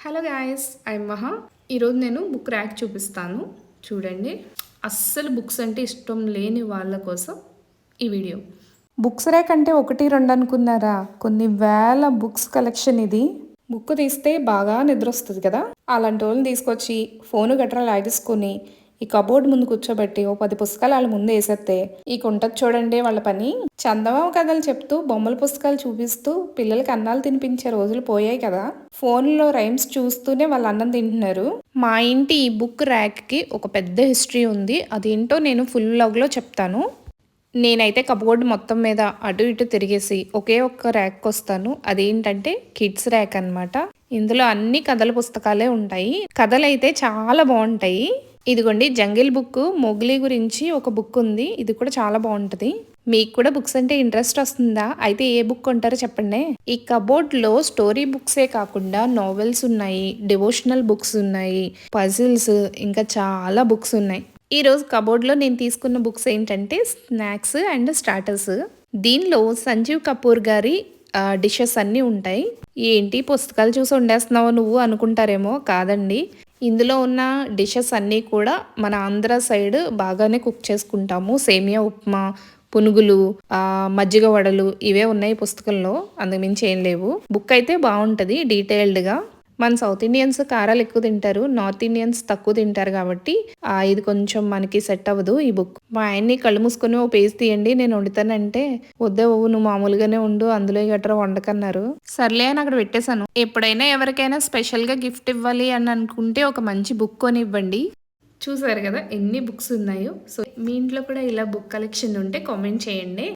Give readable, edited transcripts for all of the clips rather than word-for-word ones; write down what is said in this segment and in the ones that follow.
Hello guys, I'm మహా. ఈరోజు నేను బుక్ ర్యాక్ చూపిస్తాను. చూడండి, అస్సలు బుక్స్ అంటే ఇష్టం లేని వాళ్ళ కోసం ఈ వీడియో. బుక్స్ ర్యాక్ అంటే 1-2 అనుకున్నారా? కొన్ని వేల బుక్స్ కలెక్షన్ ఇది. బుక్ తీస్తే బాగా నిద్ర వస్తుంది కదా, అలాంటి వాళ్ళని తీసుకొచ్చి ఫోను గట్రా లాగేసుకొని ఈ కబోర్డ్ ముందు కూర్చోబెట్టి 10 పుస్తకాలు వాళ్ళ ముందు వేసేస్తే ఇక ఉంటుంది చూడండి వాళ్ళ పని. చందమామ కథలు చెప్తూ బొమ్మల పుస్తకాలు చూపిస్తూ పిల్లలకి అన్నాలు తినిపించే రోజులు పోయాయి కదా. ఫోన్లో రైమ్స్ చూస్తూనే వాళ్ళు అన్నం తింటున్నారు. మా ఇంటి ఈ బుక్ ర్యాక్కి ఒక పెద్ద హిస్టరీ ఉంది. అదేంటో నేను ఫుల్ వ్లాగ్లో చెప్తాను. నేనైతే కబోర్డ్ మొత్తం మీద అటు ఇటు తిరిగేసి ఒకే ఒక్క ర్యాక్ వస్తాను. అదేంటంటే కిడ్స్ ర్యాక్ అనమాట. ఇందులో అన్ని కథల పుస్తకాలే ఉంటాయి. కథలు అయితే చాలా బాగుంటాయి. ఇదిగోండి, జంగిల్ బుక్ మొగ్లీ గురించి ఒక బుక్ ఉంది. ఇది కూడా చాలా బాగుంటది. మీకు కూడా బుక్స్ అంటే ఇంట్రెస్ట్ వస్తుందా? అయితే ఏ బుక్ కొంటారో చెప్పండి. ఈ కబోర్డ్ లో స్టోరీ బుక్సే కాకుండా నావెల్స్ ఉన్నాయి, డివోషనల్ బుక్స్ ఉన్నాయి, పజిల్స్, ఇంకా చాలా బుక్స్ ఉన్నాయి. ఈ రోజు కబోర్డ్ లో నేను తీసుకున్న బుక్స్ ఏంటంటే స్నాక్స్ అండ్ స్టార్టర్స్. దీనిలో సంజీవ్ కపూర్ గారి డిషెస్ అన్నీ ఉంటాయి. ఏంటి పుస్తకాలు చూసి వండేస్తున్నావు నువ్వు అనుకుంటారేమో, కాదండి. ఇందులో ఉన్న డిషెస్ అన్నీ కూడా మన ఆంధ్ర సైడ్ బాగానే కుక్ చేసుకుంటాము. సేమియా ఉప్మా, పునుగులు, మజ్జిగ వడలు ఇవే ఉన్నాయి పుస్తకంలో, అందుమించి ఏం లేవు. బుక్ అయితే బాగుంటుంది డీటెయిల్డ్గా. మన సౌత్ ఇండియన్స్ కారాలు ఎక్కువ తింటారు, నార్త్ ఇండియన్స్ తక్కువ తింటారు కాబట్టి ఇది కొంచెం మనకి సెట్ అవ్వదు ఈ బుక్. మా ఆయన్ని కళ్ళు మూసుకొని ఓ పేజ్ తీయండి నేను వండుతానంటే, వద్దే నువ్వు మామూలుగానే ఉండు, అందులో గట్రా వండకన్నారు. సర్లే అని అక్కడ పెట్టేశాను. ఎప్పుడైనా ఎవరికైనా స్పెషల్గా గిఫ్ట్ ఇవ్వాలి అని అనుకుంటే ఒక మంచి బుక్ కొని ఇవ్వండి. చూసారు కదా ఎన్ని బుక్స్ ఉన్నాయో. సో మీ ఇంట్లో కూడా ఇలా బుక్ కలెక్షన్ ఉంటే కామెంట్ చేయండి.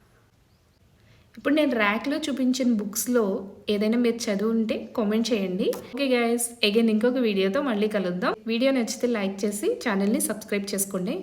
ఇప్పుడు నేను ర్యాక్లో చూపించిన బుక్స్లో ఏదైనా మీరు చదివి ఉంటే కామెంట్ చేయండి. ఓకే గైస్, అగైన్ ఇంకొక వీడియోతో మళ్ళీ కలుద్దాం. వీడియో నచ్చితే లైక్ చేసి ఛానల్ని సబ్స్క్రైబ్ చేసుకోండి.